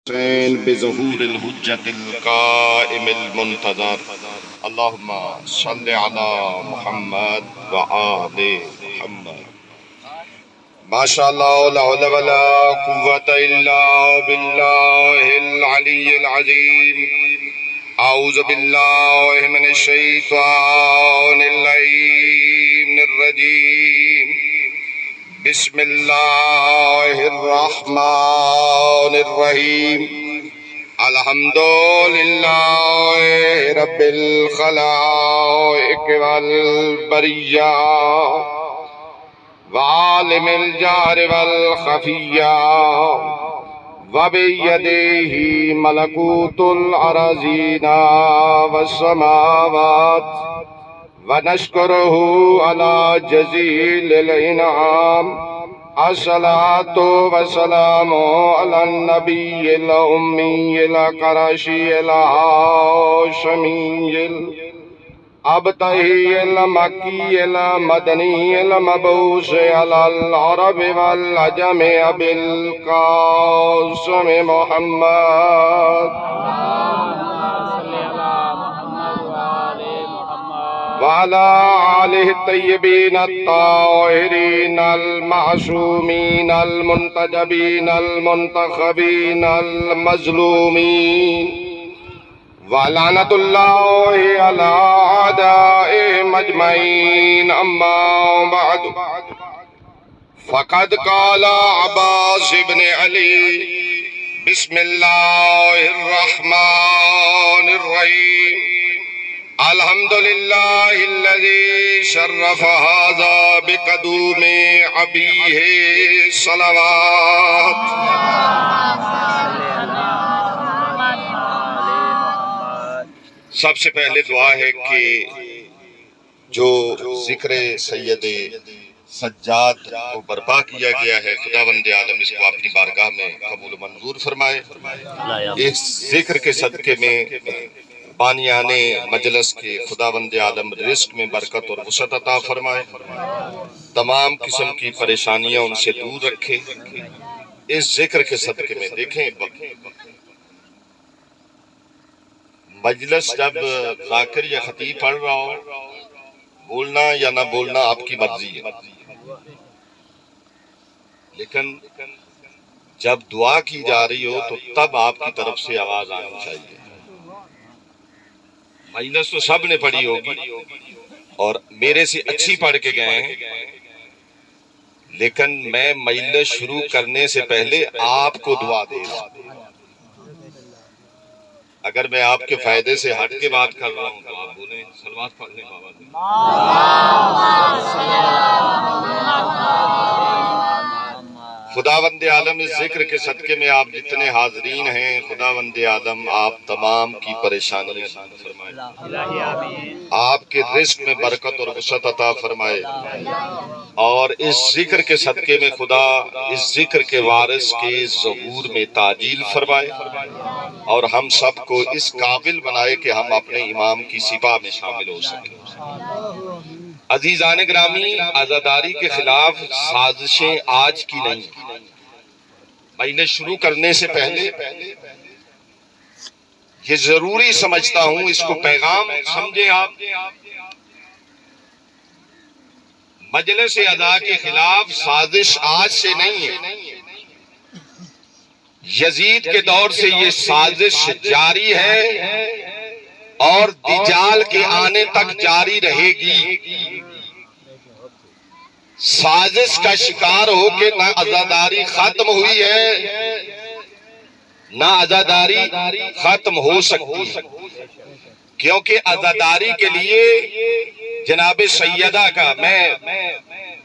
حسین بظہور الحجت القائم المنتظر اللہم صل علی محمد وآل محمد. ماشاء اللہ لا حول ولا قوة الا باللہ العلی العظیم. اعوذ باللہ من الشیطان اللعین الرجیم. بسم اللہ الرحمن الرحیم. الحمدللہ رب الخلائق والبریہ وعالم الجہر والخفیہ وبیدہ ملکوت الارضین والسماوات ونشکرہ علی جزیل الانعام. الصلاة والسلام علی النبی الامی القرشی الہاشمی الابتہی المکی المدنی المبعوث علی العرب والعجم ابی القاسم محمد وعلى آلہ الطیبین الطاہرین المعصومین المنتجبین المنتخبین المظلومین ولعنۃ اللہ علی اعدائہم اجمعین. اما بعد فقد قال عباس بن علی بسم اللہ الرحمن الرحیم. الحمدللہ الذی شرف ھذا بقدوم ابیہ صلوات. سب سے پہلے دعا ہے کہ جو ذکر سید سجاد کو برپا کیا گیا ہے خداوند عالم اس کو اپنی بارگاہ میں قبول و منظور فرمائے. اس ذکر کے صدقے میں بانیان مجلس کے خداوند عالم رزق میں برکت اور وسعت عطا فرمائے. تمام قسم کی پریشانیاں ان سے دور رکھے. اس ذکر کے صدقے میں دیکھیں مجلس جب ذاکر یا خطیب پڑھ رہا ہو بولنا یا نہ بولنا آپ کی مرضی ہے، لیکن جب دعا کی جا رہی ہو تو تب آپ کی طرف سے آواز آنی چاہیے. مجلس تو سب نے پڑھی ہوگی اور میرے سے اچھی پڑھ کے گئے ہیں، لیکن میں مجلس شروع کرنے سے پہلے آپ کو دعا دے رہا ہوں. اگر میں آپ کے فائدے سے ہٹ کے بات کر رہا ہوں تو آپ بولیں صلوات پڑھ لیں بابا جی. خداوند عالم اس ذکر کے صدقے میں آپ جتنے حاضرین ہیں خداوند عالم آپ تمام کی پریشانیاں دور فرمائے، آپ کے رزق میں برکت اور وسعت عطا فرمائے، اور اس ذکر کے صدقے میں خدا اس ذکر کے وارث کے ظہور میں تعجیل فرمائے اور ہم سب کو اس قابل بنائے کہ ہم اپنے امام کی سپاہ میں شامل ہو سکیں. عزیزان گرامی، عزاداری کے خلاف سازشیں آج کی نہیں. میں شروع کرنے سے پہلے یہ ضروری سمجھتا ہوں، اس کو پیغام سمجھیں آپ. مجلس عزا کے خلاف سازش آج سے نہیں ہے، یزید کے دور سے یہ سازش جاری ہے اور دجال کے آنے تک جاری رہے گی. سازش کا شکار ہو کے نہ عزاداری ختم ہوئی ہے نہ عزاداری ختم ہو سکتی ہے، کیونکہ عزاداری کے لیے جناب سیدہ کا میں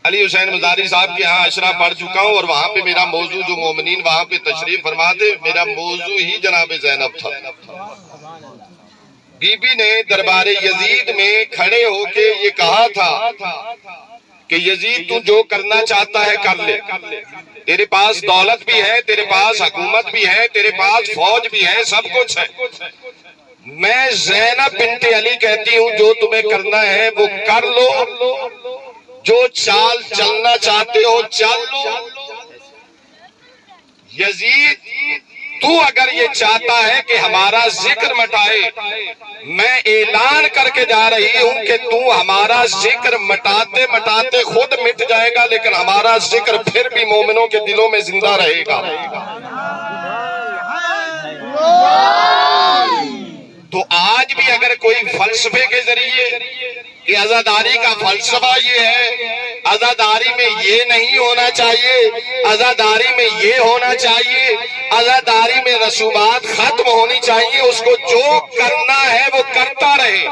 علی حسین مزاری صاحب کے ہاں عشرہ پڑھ چکا ہوں اور وہاں پہ میرا موضوع جو مومنین وہاں پہ تشریف فرما دے میرا موضوع ہی جناب زینب تھا. بی بی نے دربار یزید میں کھڑے ہو کے یہ کہا تھا کہ یزید تو جو کرنا چاہتا ہے کر لے، تیرے پاس دولت بھی ہے، تیرے پاس حکومت بھی ہے، تیرے پاس فوج بھی ہے، سب کچھ ہے. میں زینب بنت علی کہتی ہوں جو تمہیں کرنا ہے وہ کر لو، جو چال چلنا چاہتے ہو چل لو. یزید تو اگر یہ چاہتا ہے کہ ہمارا ذکر مٹائے، میں اعلان کر کے جا رہی ہوں کہ تو ہمارا ذکر مٹاتے مٹاتے خود مٹ جائے گا، لیکن ہمارا ذکر پھر بھی مومنوں کے دلوں میں زندہ رہے گا۔ تو آج بھی اگر کوئی فلسفے کے ذریعے کہ عزاداری کا فلسفہ یہ ہے، عزاداری میں یہ نہیں ہونا چاہیے، عزاداری میں یہ ہونا چاہیے، عزاداری میں رسومات ختم ہونی چاہیے، اس کو جو کرنا ہے وہ کرتا رہے،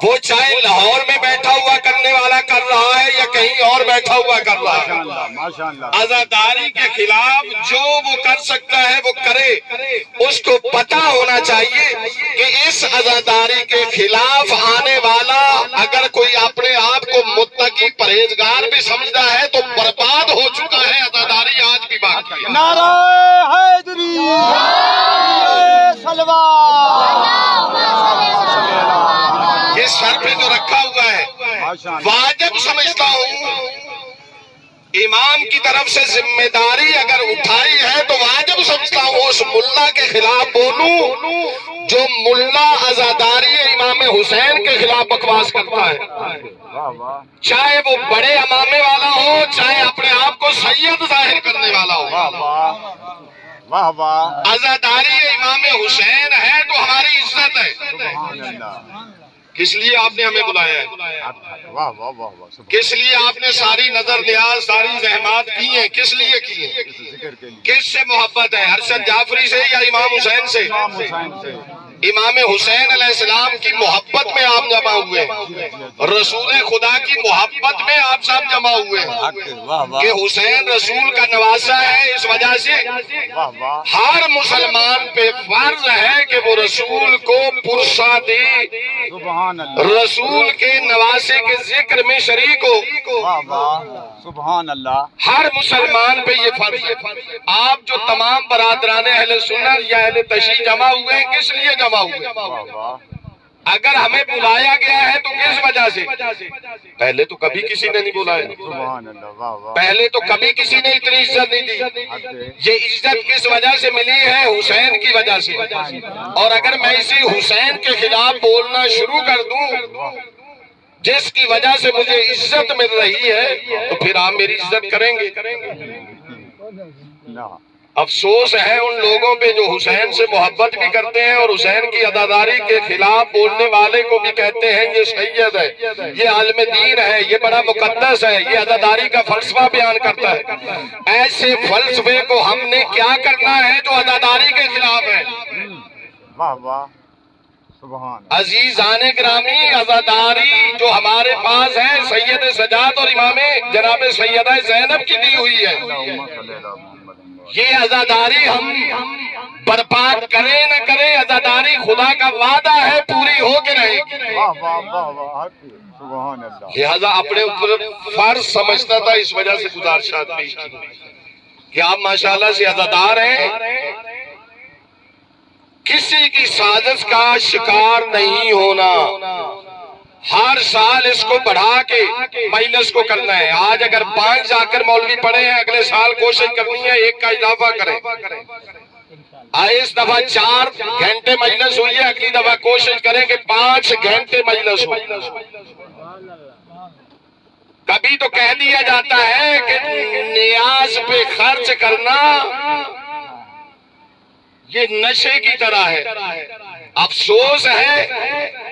وہ چاہے لاہور میں بیٹھا ہوا کرنے والا کر رہا ہے یا کہیں اور بیٹھا ہوا کر رہا ہے، عزاداری کے خلاف جو وہ کر سکتا ہے وہ کرے۔ اس کو پتہ ہونا چاہیے کہ اس عزاداری کے خلاف آنے والا اگر کوئی اپنے آپ کو متقی پرہیزگار بھی سمجھتا ہے تو برباد ہو چکا ہے، عزاداری آج بھی باقی ہے۔ نعرہ حیدری، یہ سر پہ جو رکھا ہوا ہے واجب سمجھتا ہوں، امام کی طرف سے ذمہ داری اگر اٹھائی ہے تو واجب سمجھتا ہوں اس ملا کے خلاف بولوں جو ملا عزاداری امام حسین کے خلاف بکواس کرتا ہے، چاہے وہ بڑے امامے والا ہو، چاہے اپنے آپ کو سید ظاہر کرنے والا ہو۔ عزاداری امام حسین ہے تو ہماری عزت ہے۔ کس لیے آپ نے ہمیں بلایا ہے؟ کس لیے آپ نے ساری نظر نیاز، ساری زحمات کی ہیں؟ کس لیے کی ہیں؟ کس سے محبت ہے؟ ارشد جعفری سے یا امام حسین سے؟ امام حسین علیہ السلام کی محبت میں آپ جمع ہوئے ہیں، رسول خدا کی محبت میں آپ سب جمع ہوئے ہیں کہ حسین رسول کا نواسا ہے۔ اس وجہ سے ہر مسلمان پہ فرض ہے کہ وہ رسول کو پرسا دے، رسول کے نواسے کے ذکر میں شریک ہو۔ سبحان اللہ، ہر مسلمان پہ یہ فرض ہے۔ آپ جو تمام برادران اہل سنت یا اہل تشیع جمع ہوئے ہیں، کس لیے جمع ہوئے؟ اگر ہمیں بلایا گیا ہے تو کس وجہ سے؟ پہلے تو کبھی کسی نے نہیں بلایا، پہلے تو کبھی کسی نے اتنی عزت نہیں دی۔ یہ عزت کس وجہ سے ملی ہے؟ حسین کی وجہ سے۔ اور اگر میں اسی حسین کے خلاف بولنا شروع کر دوں جس کی وجہ سے مجھے عزت مل رہی ہے تو پھر آپ میری عزت کریں گے؟ افسوس ہے ان لوگوں پہ جو حسین سے محبت بھی کرتے ہیں اور حسین کی عزاداری کے خلاف بولنے والے کو بھی کہتے ہیں یہ سید ہے، یہ عالم دین ہے، یہ بڑا مقدس ہے، یہ عزاداری کا فلسفہ بیان کرتا ہے۔ ایسے فلسفے کو ہم نے کیا کرنا ہے جو عزاداری کے خلاف ہے؟ عزیزان گرامی، عزاداری جو ہمارے پاس ہے سید سجاد اور امام جناب سیدہ زینب کی دی ہوئی ہے، یہ عزاداری ہم برباد کریں نہ کریں، عزاداری خدا کا وعدہ ہے پوری ہو کے رہے گی۔ لہذا اپنے اوپر فرض سمجھتا تھا، اس وجہ سے گزارشات پیش کی کہ آپ ماشاءاللہ سے عزادار ہیں، کسی کی سازش کا شکار نہیں ہونا، ہر سال اس کو بڑھا کے مجلس کو کرنا ہے۔ آج اگر 5 جا کر مولوی پڑھے ہیں، اگلے سال کوشش کرنی ہے 1 کا اضافہ کریں۔ اس دفعہ 4 گھنٹے مجلس ہوئی ہے، اگلی دفعہ کوشش کریں کہ 5 گھنٹے مجلس ہو۔ کبھی تو کہہ دیا جاتا ہے کہ نیاز پہ خرچ کرنا یہ نشے کی طرح ہے۔ افسوس ہے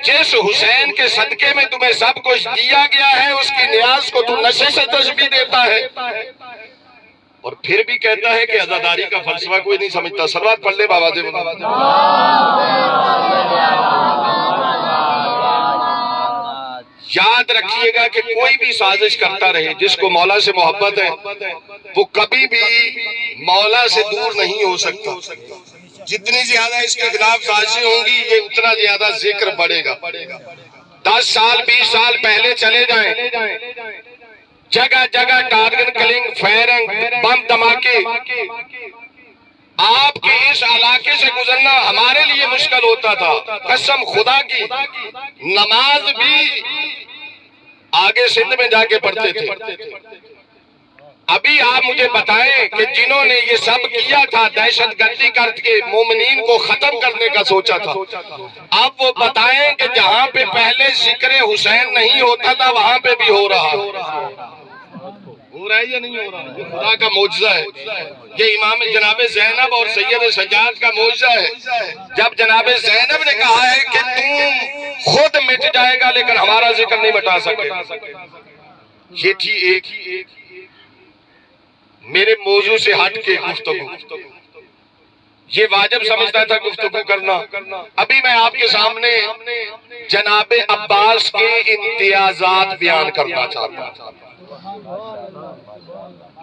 جس حسین کے صدقے میں تمہیں سب کچھ دیا گیا ہے اس کی نیاز کو تو نشے سے تشبیہ دیتا ہے اور پھر بھی کہتا ہے کہ عزاداری کا فلسفہ کوئی نہیں سمجھتا۔ صلوات پڑھ لے بابا جی۔ یاد رکھیے گا کہ کوئی بھی سازش کرتا رہے، جس کو مولا سے محبت ہے وہ کبھی بھی مولا سے دور نہیں ہو سکتا۔ جتنی زیادہ اس کے خلاف سازشیں ہوں گی یہ اتنا زیادہ ذکر بڑھے گا۔ 10 سال 20 سال پہلے چلے جائیں، جگہ جگہ ٹارگٹ کلنگ، فائرنگ، بم دھماکے، آپ کے اس علاقے سے گزرنا ہمارے لیے مشکل ہوتا تھا۔ قسم خدا کی نماز بھی آگے سندھ میں جا کے پڑھتے تھے، ابھی آپ مجھے بتائیں کہ جنہوں نے یہ سب کیا تھا، دہشت گردی کر کے مومنین کو ختم کرنے کا سوچا تھا، اب وہ بتائیں کہ جہاں پہ پہلے ذکر حسین نہیں ہوتا تھا وہاں پہ بھی ہو رہا ہے یا نہیں ہو رہا؟ یہ خدا کا معجزہ ہے، یہ امام جناب زینب اور سید سجاد کا معجزہ ہے۔ جب جناب زینب نے کہا ہے کہ تم خود مٹ جائے گا لیکن ہمارا ذکر نہیں مٹا سکے، یہ تھی ایک میرے موضوع سے ہٹ کے گفتگو، یہ واجب سمجھتا تھا گفتگو کرنا۔ ابھی میں آپ کے سامنے جناب عباس کے امتیازات بیان کرنا چاہتا ہوں۔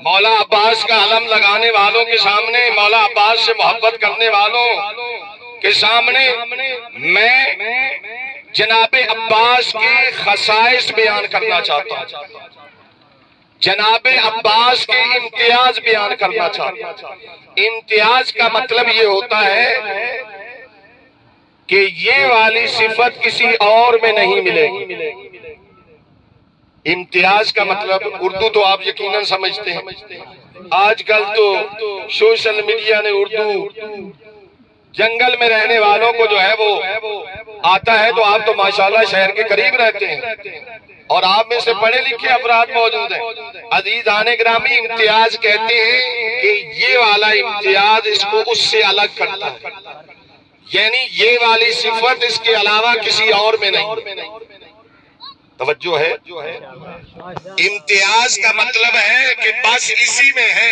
مولا عباس کا علم لگانے والوں کے سامنے، مولا عباس سے محبت کرنے والوں کے سامنے میں جناب عباس کے خصائص بیان کرنا چاہتا ہوں، جناب عباس کے امتیاز بیان کرنا چاہتا ہوں۔ امتیاز کا مطلب یہ ہوتا ہے کہ یہ والی صفت کسی اور میں نہیں ملے گی۔ امتیاز کا مطلب، اردو تو آپ یقیناً سمجھتے ہیں، آج کل تو سوشل میڈیا نے اردو جنگل میں رہنے والوں کو جو ہے وہ آتا ہے، تو آپ تو ماشاءاللہ شہر کے قریب رہتے ہیں اور آپ میں سے پڑھے لکھے افراد موجود ہیں۔ عزیزان گرامی، امتیاز کہتے ہیں کہ یہ والا امتیاز اس کو اس سے الگ کرتا ہے، یعنی یہ والی صفت اس کے علاوہ کسی اور میں نہیں۔ توجہ ہے؟ امتیاز کا مطلب ہے کہ بس اسی میں ہے،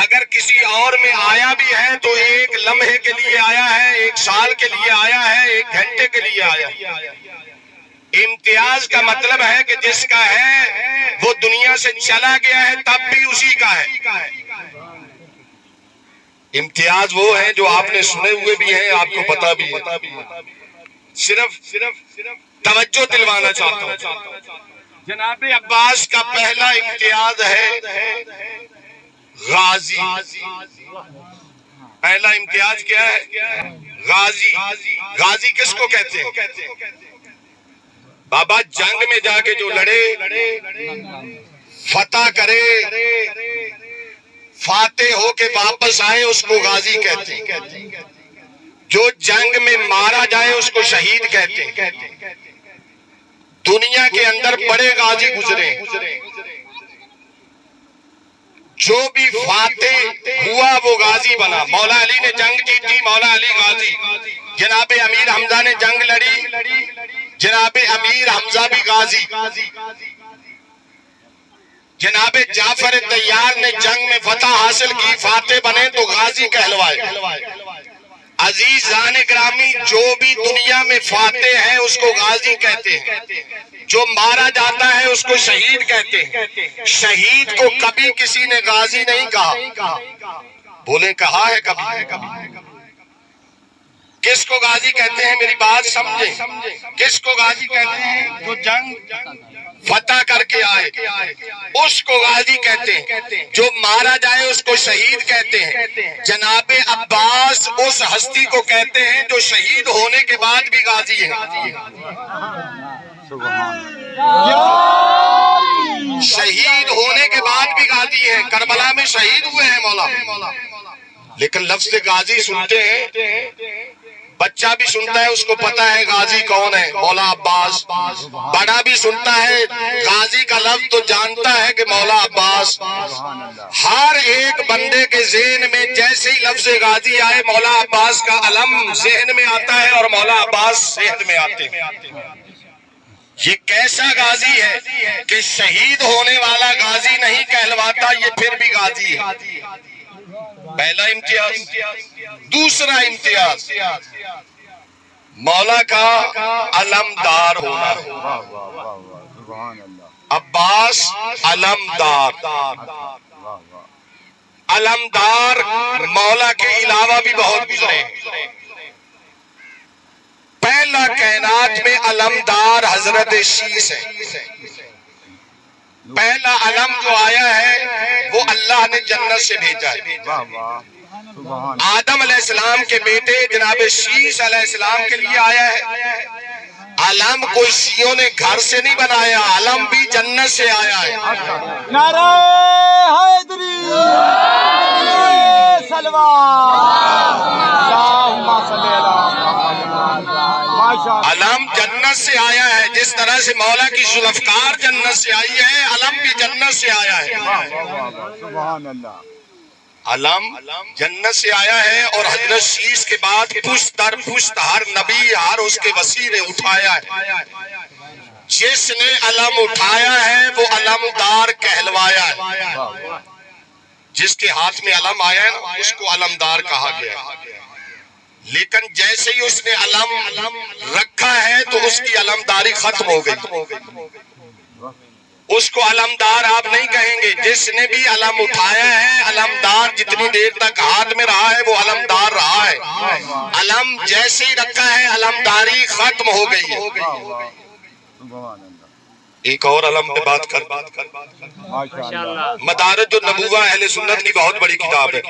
اگر کسی اور میں آیا بھی ہے تو ایک لمحے کے لیے آیا ہے، ایک سال کے لیے آیا ہے، ایک گھنٹے کے لیے آیا ہے۔ امتیاز کا مطلب ہے کہ جس کا ہے وہ دنیا سے چلا گیا ہے تب بھی اسی کا ہے۔ امتیاز وہ ہے جو آپ نے سنے ہوئے بھی ہیں، آپ کو پتا بھی ہے، صرف توجہ دلوانا چاہتا ہوں۔ جناب عباس کا پہلا امتیاز ہے غازی۔ پہلا امتیاز کیا ہے؟ غازی۔ غازی کس کو کہتے ہیں؟ بابا جنگ میں جا کے جو لڑے، فتح کرے، فاتح ہو کے واپس آئے، اس کو غازی کہتے ہیں۔ جو جنگ میں مارا جائے اس کو شہید کہتے ہیں۔ دنیا کے اندر بڑے غازی گزرے، جو بھی فاتح ہوا وہ غازی بنا۔ مولا علی نے جنگ جیتی، مولا علی غازی۔ جناب امیر حمزہ نے جنگ لڑی، جناب امیر حمزہ بھی غازی۔ جناب جعفر طیار نے جنگ میں فتح حاصل کی، فاتح بنے تو غازی کہلوائے۔ عزیزان گرامی، جو بھی دنیا میں فاتح ہے اس کو غازی کہتے ہیں، جو مارا جاتا ہے اس کو شہید کہتے ہیں۔ شہید کو کبھی کسی نے غازی نہیں کہا، بولے کہا ہے کبھی؟ کس کو غازی کہتے ہیں؟ میری بات سمجھیں، کس کو غازی کہتے ہیں؟ جو جنگ فتح کر کے آئے اس کو غازی کہتے ہیں، جو مارا جائے اس کو شہید کہتے ہیں۔ جناب عباس اس ہستی کو کہتے ہیں جو شہید ہونے کے بعد بھی غازی ہے۔ شہید ہونے کے بعد بھی غازی ہے، کربلا میں شہید ہوئے ہیں مولا، لیکن لفظ غازی سنتے ہیں، بچہ بھی سنتا ہے، اس کو پتا ہے غازی کون ہے، مولا عباس۔ بڑا بھی سنتا ہے، غازی کا لفظ تو جانتا ہے کہ مولا عباس۔ ہر ایک بندے کے ذہن میں جیسے ہی لفظ غازی آئے، مولا عباس کا علم ذہن میں آتا ہے اور مولا عباس ذہن میں آتے ہیں۔ یہ کیسا غازی ہے کہ شہید ہونے والا غازی نہیں کہلواتا، یہ پھر بھی غازی ہے۔ پہلا امتیاز۔ دوسرا امتیاز، مولا کا علمدار ہونا۔ عباس علمدار۔ علمدار مولا کے علاوہ بھی بہت گزرے، پہلا کائنات میں علمدار حضرت شیس ہے۔ پہلا علم جو آیا ہے وہ اللہ نے جنت سے بھیجا ہے۔ آدم علیہ السلام کے بیٹے جناب شیس علیہ السلام کے لیے آیا ہے۔ علم کوئی شیعوں نے گھر سے نہیں بنایا، علم بھی جنت سے آیا ہے۔ نعرہ حیدری، علم جنت سے آیا ہے، جس طرح سے مولا کی ذوالفقار جنت سے آئی ہے، علم بھی جنت سے آیا ہے۔ سبحان اللہ۔ علم جنت سے آیا ہے، اور حضرت شیش کے بعد پشت در پشت ہر نبی، ہر اس کے وسیع نے اٹھایا ہے۔ جس نے علم اٹھایا ہے وہ علمدار کہلوایا ہے۔ جس کے ہاتھ میں علم آیا ہے نا، اس کو علمدار کہا گیا ہے۔ لیکن جیسے ہی اس نے علم رکھا ہے تو اس کی علمداری ختم ہو گئی، اس کو علمدار آپ نہیں کہیں گے۔ جس نے بھی علم اٹھایا ہے، علمدار جتنی دیر تک ہاتھ میں رہا ہے وہ علمدار رہا ہے۔ علم جیسے ہی رکھا ہے علمداری ختم ہو گئی ہے۔ ایک اور علم پہ بات کر، مدارج النبوہ اہل سنت کی بہت بڑی کتاب ہے،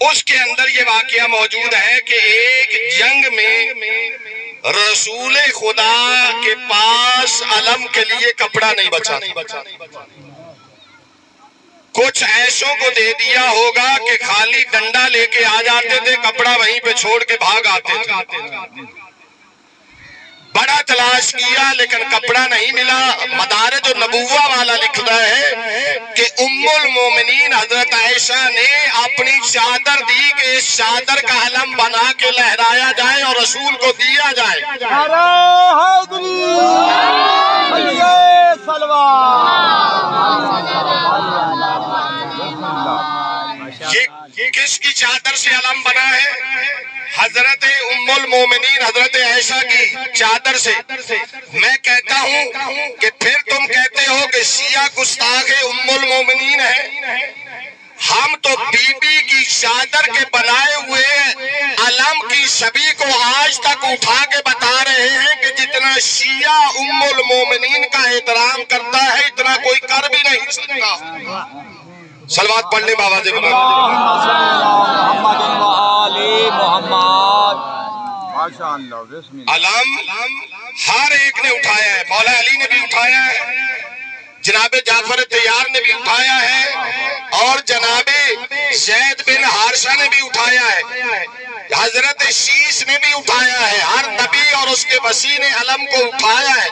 اس کے اندر یہ واقعہ موجود ہے کہ ایک جنگ میں رسول خدا کے پاس علم کے لیے کپڑا نہیں بچا، کچھ ایسوں کو دے دیا ہوگا کہ خالی ڈنڈا لے کے آ جاتے تھے، کپڑا وہیں پہ چھوڑ کے بھاگ آتے تھے۔ بڑا تلاش کیا لیکن کپڑا نہیں ملا۔ مدارج النبوہ والا لکھتا ہے کہ ام المومنین حضرت عائشہ نے اپنی چادر دی کہ اس چادر کا علم بنا کے لہرایا جائے اور رسول کو دیا جائے۔ نعرہ حیدری، یہ کس کی چادر سے علم بنا ہے؟ حضرت ام المومنین حضرت عائشہ کی چادر سے۔ میں کہتا ہوں کہ پھر تم کہتے ہو کہ شیعہ گستاخ ام المومنین ہے۔ ہم تو بی بی کی چادر کے بنائے ہوئے علم کی شبیہ کو آج تک اٹھا کے بتا رہے ہیں کہ جتنا شیعہ ام المومنین کا احترام کرتا ہے اتنا کوئی کر بھی نہیں سکتا۔ صلوات پڑھ لیں بابا جی۔ علم ہر ایک نے اٹھایا ہے، مولا علی نے بھی اٹھایا ہے، جناب جعفر طیار نے بھی اٹھایا ہے، اور جناب زید بن حارثہ نے بھی اٹھایا ہے، حضرت شیش نے بھی اٹھایا ہے۔ ہر نبی اور اس کے وسیع نے علم کو اٹھایا ہے،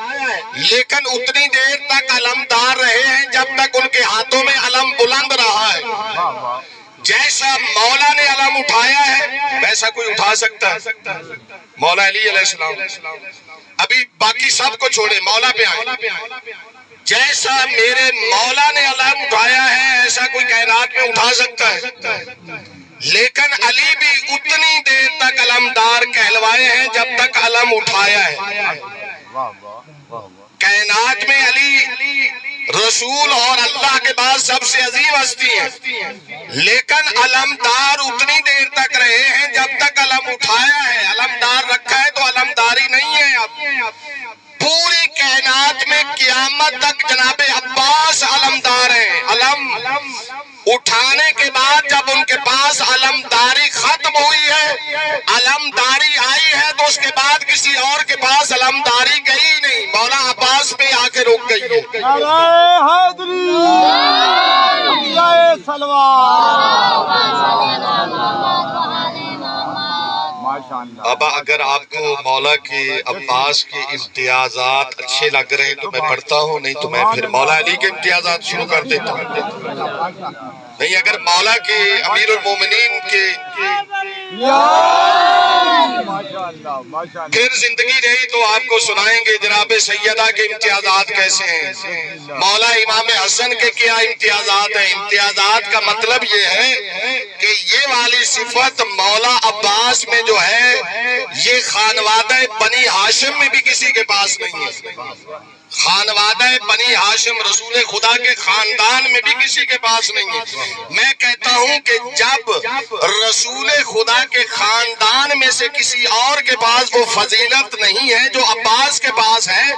لیکن اتنی دیر تک علمدار رہے ہیں جب تک ان کے ہاتھوں میں علم بلند رہا ہے۔ جیسا مولا نے علم اٹھایا ہے ویسا کوئی اٹھا سکتا ہے؟ مولا علی علیہ السلام، ابھی باقی سب کو چھوڑے، مولا پہ آئے۔ جیسا میرے مولا نے علم اٹھایا ہے ایسا کوئی کائنات میں اٹھا سکتا ہے؟ لیکن علی بھی اتنی دیر تک علمدار کہلوائے ہیں جب تک علم اٹھایا ہے۔ کائنات میں علی رسول اور اللہ کے بعد سب سے عظیم ہستی ہے، لیکن علمدار اتنی دیر تک رہے ہیں جب تک علم اٹھایا ہے۔ علمدار رکھا ہے تو علمداری نہیں ہے۔ اب پوری کائنات میں قیامت تک جناب عباس علمدار ہیں۔ علم اٹھانے کے بعد جب ان کے پاس علمداری ختم ہوئی ہے، علمداری آئی ہے، تو اس کے بعد کسی اور کے پاس علمداری گئی نہیں، مولا عباس پہ آ کے رک گئی ہے۔ نعرہ حیدری، ابا اگر آپ کو مولا کے عباس کے امتیازات اچھے لگ رہے ہیں تو میں پڑھتا ہوں، نہیں تو میں پھر مولا علی کے امتیازات شروع کر دیتا ہوں۔ نہیں، اگر مولا کے امیر المومنین کے پھر زندگی رہی تو آپ کو سنائیں گے جناب سیدہ کے امتیازات کیسے ہیں، مولا امام حسن کے کیا امتیازات ہیں۔ امتیازات کا مطلب یہ ہے کہ یہ والی صفت مولا عباس میں جو ہے یہ خانوادہ بنی ہاشم میں بھی کسی کے پاس نہیں ہے۔ خانوادہ بنی ہاشم رسول خدا کے خاندان میں بھی کسی کے پاس نہیں ہے۔ میں کہتا ہوں کہ جب رسول خدا کے خاندان میں سے کسی اور کے پاس وہ فضیلت نہیں ہے جو عباس کے پاس ہے،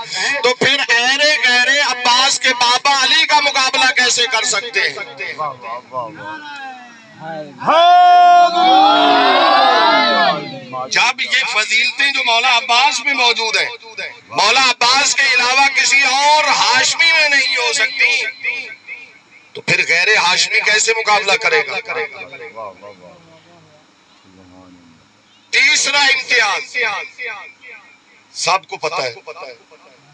تو پھر ایرے گہرے عباس کے بابا علی کا مقابلہ کیسے کر سکتے ہیں؟ جب یہ فضیلتیں جو مولا مولا عباس میں موجود ہے، مولا عباس کے علاوہ کسی اور ہاشمی میں نہیں ہو سکتی، تو پھر غیر ہاشمی کیسے مقابلہ کرے گا؟ تیسرا امتیاز سب کو پتہ ہے،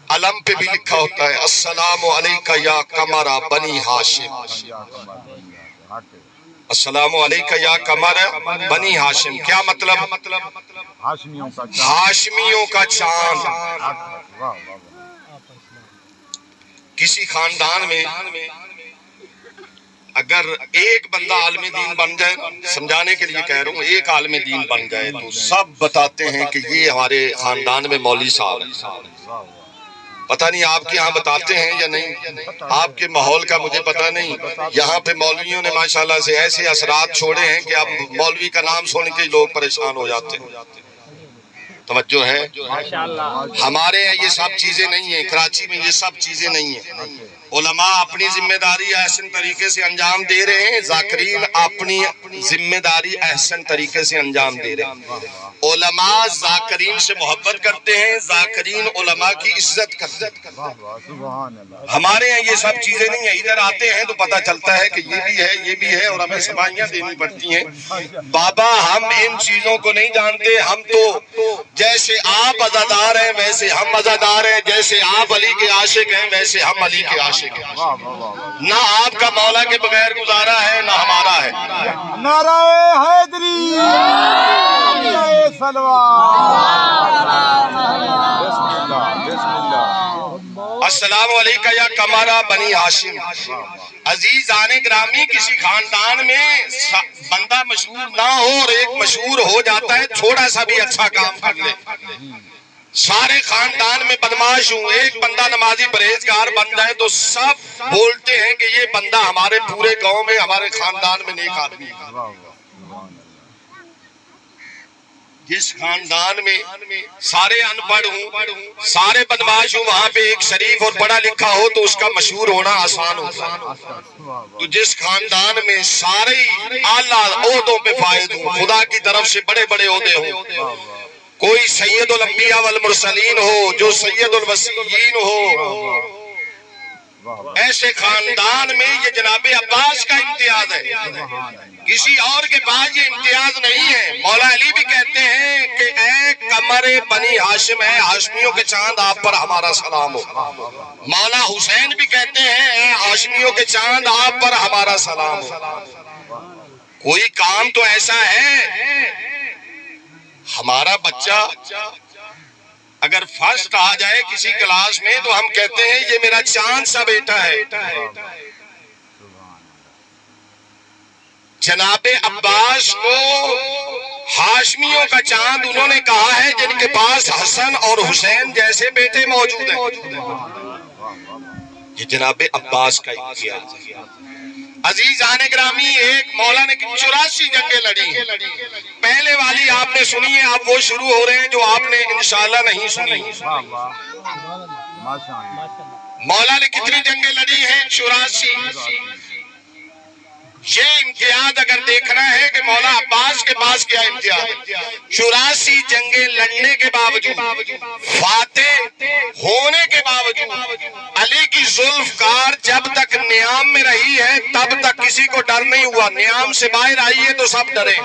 علم پہ بھی لکھا ہوتا ہے السلام علیکہ یا قمر بنی ہاشم، السلام علیکہ یا قمر بنی ہاشم، کیا مطلب؟ ہاشمیوں کا چاند۔ کسی خاندان میں اگر ایک بندہ عالم دین بن جائے، سمجھانے کے لیے کہہ رہا ہوں، ایک عالم دین بن جائے تو سب بتاتے ہیں کہ یہ ہمارے خاندان میں مولوی صاحب ہیں۔ پتہ نہیں آپ کے یہاں بتاتے ہیں یا نہیں، آپ کے ماحول کا مجھے پتہ نہیں، یہاں پہ مولویوں نے ماشاءاللہ سے ایسے اثرات چھوڑے ہیں کہ اب مولوی کا نام سن کے لوگ پریشان ہو جاتے ہیں۔ توجہ ہے؟ ہمارے یہاں یہ سب چیزیں نہیں ہیں، کراچی میں یہ سب چیزیں نہیں ہیں۔ علماء اپنی ذمہ داری احسن طریقے سے انجام دے رہے ہیں، ذاکرین اپنی ذمہ داری احسن طریقے سے انجام دے رہے ہیں۔ علماء ذاکرین سے محبت کرتے ہیں، ذاکرین علماء کی عزت کرتے ہیں۔ ہمارے یہاں یہ سب چیزیں نہیں ہیں، ادھر آتے ہیں تو پتہ چلتا ہے کہ یہ بھی ہے، یہ بھی ہے، اور ہمیں سماعیاں دینی پڑتی ہیں۔ بابا ہم ان چیزوں کو نہیں جانتے، ہم تو جیسے آپ عزادار ہیں ویسے ہم عزادار ہیں، جیسے آپ علی کے عاشق ہیں ویسے ہم علی کے عاشق ہیں۔ نہ آپ کا مولا کے بغیر گزارا ہے نہ ہمارا ہے۔ نعرہ حیدری، نعرہ سلوات، بسم اللہ بسم اللہ۔ السلام علیکم یا قمر بنی ہاشم۔ عزیز آنے گرامی، کسی خاندان میں بندہ مشہور نہ ہو اور ایک مشہور ہو جاتا ہے، تھوڑا سا بھی اچھا کام کر لے، سارے خاندان میں بدماش ہوں، ایک بندہ نمازی پرہیزگار بن جائے تو سب بولتے ہیں کہ یہ بندہ ہمارے پورے گاؤں میں، ہمارے خاندان میں نیک آدمی ہے۔ جس خاندان میں سارے ان پڑھ ہوں، سارے بدماش ہوں، وہاں پہ ایک شریف اور پڑھا لکھا ہو تو اس کا مشہور ہونا آسان ہوتا ہے۔ تو جس خاندان میں سارے اعلیٰ عہدوں پہ فائز ہوں، خدا کی طرف سے بڑے بڑے عہدے ہوں، کوئی سید الانبیاء والمرسلین ہو، جو سید الوصیین ہو، ایسے خاندان میں یہ جناب عباس کا امتیاز ہے، کسی اور کے پاس یہ امتیاز نہیں ہے۔ مولا علی بھی کہتے ہیں کہ اے قمر بنی ہاشم ہے، ہاشمیوں کے چاند آپ پر ہمارا سلام ہو۔ مولا حسین بھی کہتے ہیں اے ہاشمیوں کے چاند آپ پر ہمارا سلام ہو۔ کوئی کام تو ایسا ہے، ہمارا بچہ اگر فرسٹ آ جائے کسی کلاس میں تو ہم کہتے ہیں یہ میرا چاند سا بیٹا ہے۔ جناب عباس کو ہاشمیوں کا چاند انہوں نے کہا ہے جن کے پاس حسن اور حسین جیسے بیٹے موجود ہیں، یہ جناب عباس کا امتیاز ہے۔ عزیز آنے گرامی، ایک مولا نے 84 جنگیں لڑی ہیں، پہلے والی آپ نے سنی ہے، اب وہ شروع ہو رہے ہیں جو آپ نے انشاءاللہ نہیں سنی۔ مولا نے کتنی جنگیں لڑی ہیں؟ 84۔ یہ امتیاز اگر دیکھنا ہے کہ مولا عباس کے پاس کیا امتیاز، 84 جنگیں لڑنے کے باوجود، فاتح ہونے کے باوجود، علی کی زلف کار جب تک نیام میں رہی ہے تب تک کسی کو ڈر نہیں ہوا، نیام سے باہر آئی ہے تو سب ڈرے،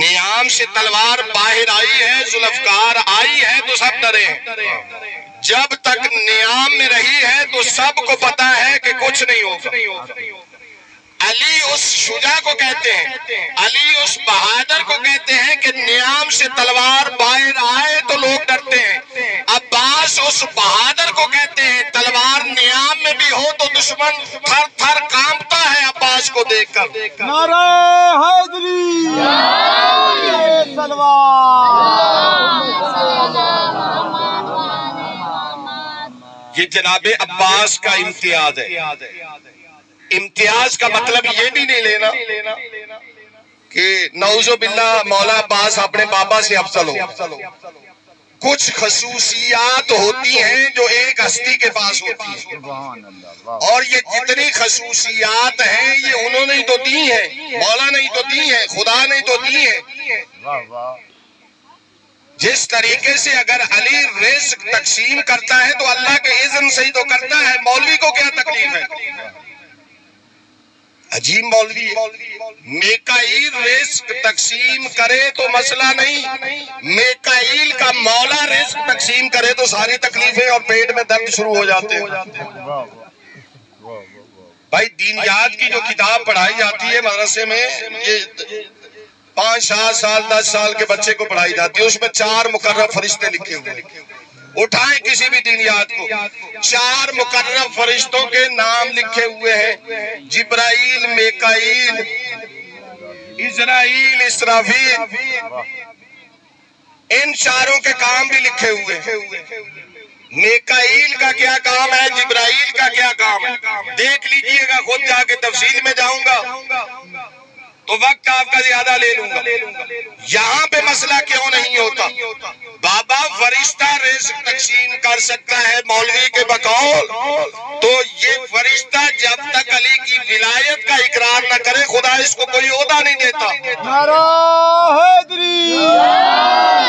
نیام سے تلوار باہر آئی ہے، ذوالفقار آئی ہے تو سب ڈرے۔ جب تک نیام میں رہی ہے تو سب کو پتا ہے کہ کچھ نہیں ہوگا۔ علی اس شجاع کو کہتے ہیں، علی اس بہادر کو کہتے ہیں کہ نیام سے تلوار باہر آئے تو لوگ ڈرتے ہیں۔ عباس اس بہادر کو کہتے ہیں تلوار نیام میں بھی ہو تو دشمن تھر تھر کانپتا ہے عباس کو دیکھ کر۔ نعرہ حیدری، نعرہ سلوات۔ یہ جناب عباس کا امتیاز ہے۔ امتیاز کا مطلب یہ بھی نہیں لینا کہ نعوذ باللہ مولا عباس اپنے بابا سے افضل ہو۔ کچھ خصوصیات ہوتی ہیں جو ایک ہستی کے پاس ہوتی ہیں، اور یہ جتنی خصوصیات ہیں یہ انہوں نے تو دی ہیں، مولا نے تو دی ہیں، خدا نے تو دی ہیں۔ جس طریقے سے اگر علی رزق تقسیم کرتا ہے تو اللہ کے اذن سے ہی تو کرتا ہے، مولوی کو کیا تکلیف ہے؟ عجیب مولوی ہے۔ میکائیل رزق تقسیم کرے تو مسئلہ نہیں، میکائیل کا مولا رزق تقسیم کرے تو ساری تکلیفیں اور پیٹ میں درد شروع ہو جاتے ہیں۔ بھائی دینیات کی جو کتاب پڑھائی جاتی ہے مدرسے میں، یہ 5 7 سال 10 سال کے بچے کو پڑھائی جاتی ہے، اس میں 4 مقرر فرشتے لکھے ہوئے ہیں۔ اٹھائیں کسی بھی دینیات کو، 4 مقرر فرشتوں کے نام لکھے ہوئے ہیں، جبرائیل، میکائیل، اسرائیل، اسرافیل، ان 4 کے کام بھی لکھے ہوئے ہیں۔ میکائیل کا کیا کام ہے، جبرائیل کا کیا کام ہے، دیکھ لیجئے گا، خود جا کے تفصیل میں جاؤں گا تو وقت آپ کا زیادہ لے لوں گا۔ یہاں پہ مسئلہ کیوں نہیں ہوتا؟ بابا فرشتہ رزق تقسیم کر سکتا ہے مولوی کے بقول، تو یہ فرشتہ جب تک علی کی ولایت کا اقرار نہ کرے خدا اس کو کوئی عہدہ نہیں دیتا۔ نعرہ حیدری،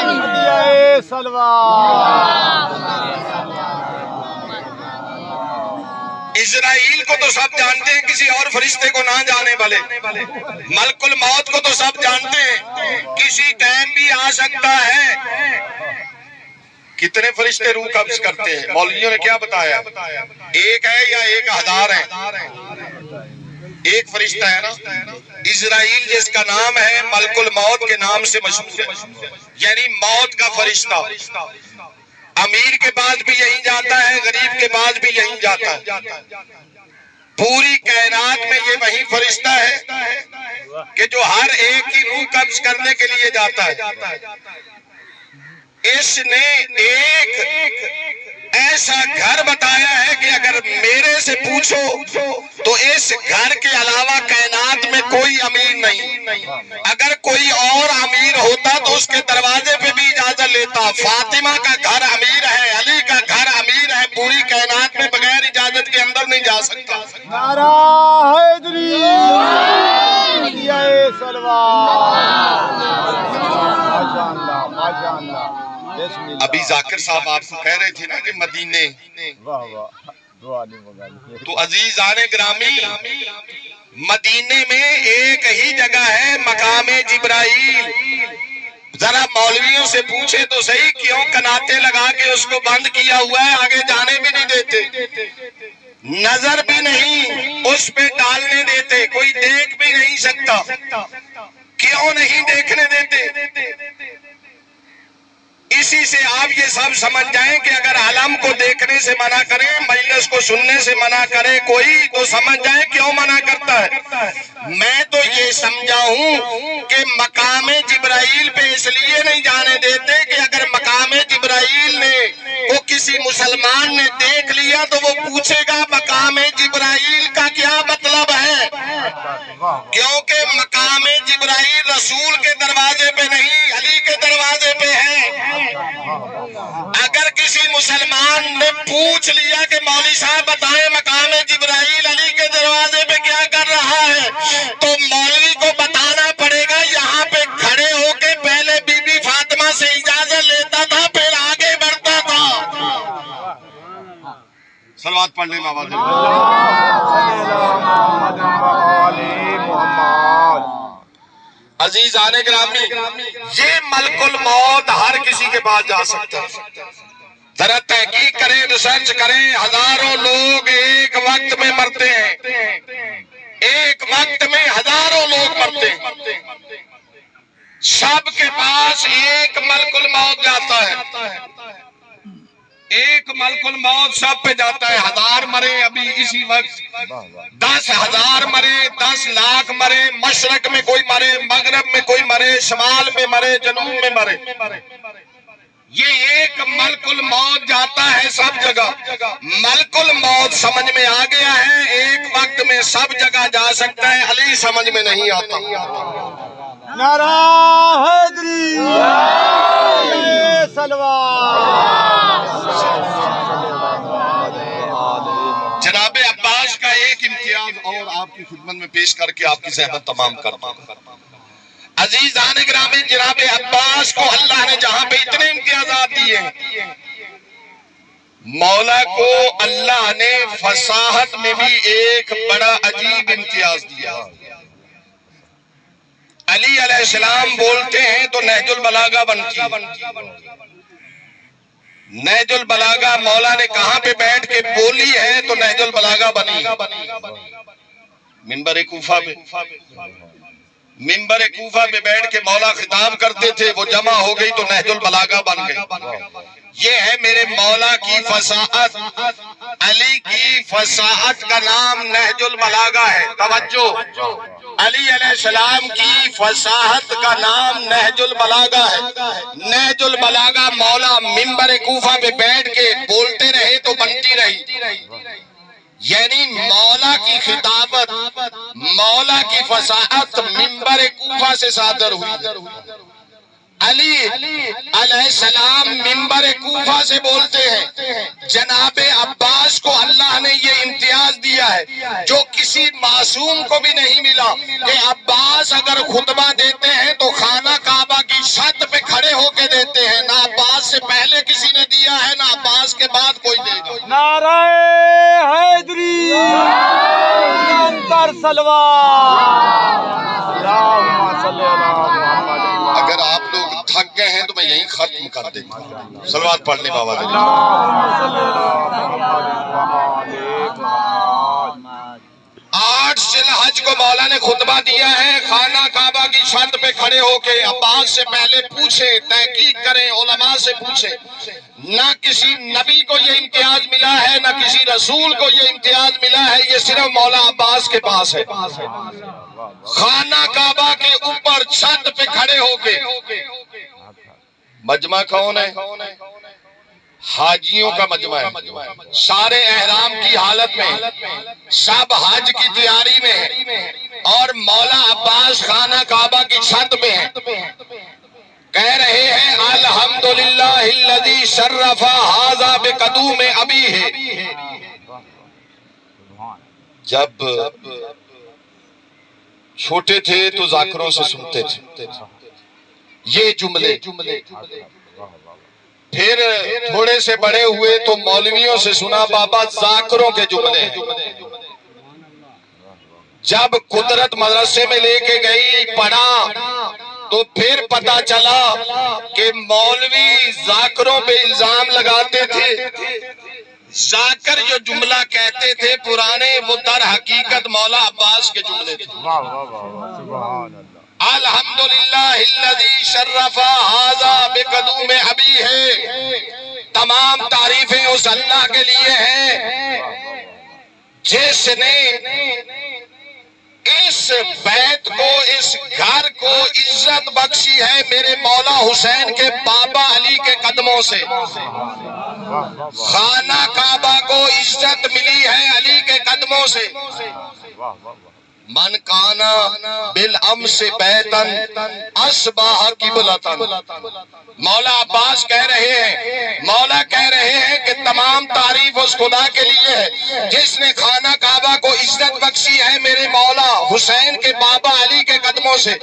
علیہ سلوات۔ اسرائیل کو تو سب جانتے ہیں، کسی اور فرشتے کو نہ جانے والے۔ ملک الموت کو تو سب جانتے ہیں، کسی ٹائم بھی آ سکتا ہے۔ کتنے فرشتے روح قبض کرتے ہیں؟ مولویوں نے کیا بتایا؟ 1 ہے یا 1000 ہے؟ 1 فرشتہ ہے نا۔ اسرائیل جس کا نام ہے ملک الموت کے نام سے مشہور ہے، یعنی موت کا فرشتہ۔ امیر کے پاس بھی یہی جاتا ہے، غریب کے پاس بھی یہی جاتا ہے۔ پوری کائنات میں یہ وہی فرشتہ ہے کہ جو ہر ایک کی روح قبض کرنے کے لیے جاتا ہے۔ اس نے ایک ایسا گھر بتایا ہے کہ اگر میرے سے پوچھو تو اس گھر کے علاوہ کائنات میں کوئی امیر نہیں۔ اگر کوئی اور امیر ہوتا تو اس کے دروازے پہ بھی اجازت لیتا۔ فاطمہ کا گھر امیر ہے، علی کا گھر امیر ہے، پوری کائنات میں بغیر اجازت کے اندر نہیں جا سکتا۔ نعرہ حیدری، علیہ سلوات۔ ماشاء اللہ، ماشاء اللہ۔ ابھی ذاکر صاحب آپ کو کہہ رہے تھے نا کہ مدینے، واہ واہ، دعا نہیں مگا۔ تو عزیزان گرامی، مدینے میں ایک ہی جگہ ہے مقام جبرائیل۔ ذرا مولویوں سے پوچھے تو صحیح کیوں کناتے لگا کے اس کو بند کیا ہوا ہے، آگے جانے بھی نہیں دیتے، نظر بھی نہیں اس پہ ڈالنے دیتے، کوئی دیکھ بھی نہیں سکتا۔ کیوں نہیں دیکھنے دیتے؟ اسی سے آپ یہ سب سمجھ جائیں کہ اگر علم کو دیکھنے سے منع کریں، مجلس کو سننے سے منع کرے کوئی، تو سمجھ جائیں کیوں منع کرتا ہے۔ میں تو یہ سمجھا ہوں کہ مقام جبرائیل پہ اس لیے نہیں جانے دیتے کہ اگر مقام جبرائیل نے وہ کسی مسلمان نے دیکھ لیا تو وہ پوچھے گا مقام جبرائیل کا کیا مطلب ہے، کیونکہ مقام جبرائیل رسول کے دروازے پہ نہیں، علی کے دروازے پہ ہے۔ اگر کسی مسلمان نے پوچھ لیا کہ مولوی صاحب بتائیں مقام جبرائیل علی کے دروازے پہ کیا کر رہا ہے، تو مولوی کو بتانا پڑے گا یہاں پہ کھڑے ہو کے پہلے بی بی فاطمہ سے اجازت لیتا تھا، پھر آگے بڑھتا تھا۔ صلوات پڑھ لیں بابا۔ عزیزان گرامی، یہ ملک الموت ہر کسی کے پاس جا سکتا ہے۔ ذرا تحقیق کریں، ریسرچ کریں، ہزاروں لوگ ایک وقت میں مرتے ہیں، ایک وقت میں ہزاروں لوگ مرتے ہیں، سب کے پاس ایک ملک الموت جاتا ہے، ایک ملک الموت سب پہ جاتا ہے۔ 1000 مرے ابھی اسی وقت، 10,000 مرے، 10 لاکھ مرے، مشرق میں کوئی مرے، مغرب میں کوئی مرے، شمال میں مرے، جنوب میں مرے، یہ ایک ملک الموت جاتا ہے سب جگہ۔ ملک الموت سمجھ میں آ گیا ہے، ایک وقت میں سب جگہ جا سکتا ہے، علی سمجھ میں نہیں آتا۔ نعرہ حیدری، علیہ سلوات۔ جناب عباس کا ایک امتیاز اور آپ کی خدمت میں پیش کر کے آپ کی زحمت تمام کر دوں۔ عزیزان گرامی، جناب عباس کو اللہ نے جہاں پہ اتنے امتیازات دیے ہیں، مولا کو اللہ نے فصاحت میں بھی ایک بڑا عجیب امتیاز دیا۔ علی علیہ السلام بولتے ہیں تو نہج البلاغہ بنتی ہے۔ نہج البلاغہ مولا نے کہاں پہ بیٹھ کے بولی ہے تو نہج البلاغہ بنی، منبر کوفہ پہ۔ منبر کوفہ پہ بیٹھ کے مولا خطاب کرتے تھے، وہ جمع ہو گئی تو نہج البلاغہ بن گئی۔ یہ ہے میرے مولا کی فصاحت، علی کی فصاحت کا نام نہج البلاغہ ہے۔ توجہ، علی علیہ السلام کی فصاحت کا نام نہج البلاغہ ہے۔ نہج البلاغہ مولا منبر کوفہ پہ بیٹھ کے بولتے رہے تو بنتی رہی، یعنی مولا کی خطابت، مولا کی فصاحت منبر کوفہ سے صادر ہوئی۔ علی علیہ السلام منبر کوفہ سے بولتے ہیں۔ جناب عباس کو اللہ نے یہ امتیاز دیا ہے جو کسی معصوم کو بھی نہیں ملا، کہ عباس اگر خطبہ دیتے ہیں تو خانہ کعبہ کی چھت پہ کھڑے ہو کے دیتے ہیں۔ نہ عباس سے پہلے کسی نے دیا ہے، نہ عباس کے بعد کوئی دے گا۔ نعرہ حیدری، بلند سلوات، اللہم صلی علی محمد۔ اگر آپ لوگ تھک گئے ہیں تو میں یہیں ختم کر دیتا ہوں۔ صلوات پڑھ لیں بابا۔ اللہم صلی علی محمد۔ 8 ذی الحج کو مولا نے خطبہ دیا ہے، خانہ کعبہ کی چھت پہ کھڑے ہو کے عباس سے پہلے پوچھے، تحقیق کریں، علماء سے پوچھیں۔ نہ کسی نبی کو یہ امتیاز ملا ہے، نہ کسی رسول کو یہ امتیاز ملا ہے، یہ صرف مولا عباس کے پاس ہے۔ خانہ کعبہ کے اوپر چھت پہ کھڑے ہو کے، مجمع کون ہے؟ حاجیوں کا مجمع ہے، سارے احرام کی حالت میں، سب حج کی تیاری میں ہے، اور مولا عباس خانہ کعبہ کی چھت پہ ہیں، کہہ رہے ہیں الحمدللہ الذی شرف ھذا بقدوم ابیہ۔ جب چھوٹے تھے تو ذاکروں سے سنتے تھے یہ جملے، پھر تھوڑے سے بڑے ہوئے تو مولویوں سے سنا بابا ذاکروں کے جملے ہیں۔ جب قدرت مدرسے میں لے کے گئی، پڑھا، تو پھر پتا چلا کہ مولوی ذاکروں پہ الزام لگاتے تھے۔ ذاکر جو جملہ کہتے تھے پرانے، وہ در حقیقت مولا عباس کے جملے تھے۔ سبحان اللہ۔ الحمدللہ الذی شرف ھذا بقدوم ابیہ۔ تمام تعریفیں اس اللہ کے لیے ہیں جس نے اس بیت کو، اس گھر کو عزت بخشی ہے میرے مولا حسین کے بابا علی کے قدموں سے۔ خانہ کعبہ کو عزت ملی ہے علی کے قدموں سے۔ من کانا بالامس بیتن اصبح قبلتن۔ مولا عباس کہہ رہے ہیں، مولا کہہ رہے ہیں کہ تمام تعریف اس خدا کے لیے ہے جس نے خانہ کعبہ کو عزت بخشی ہے میرے مولا حسین کے بابا علی کے قدموں سے۔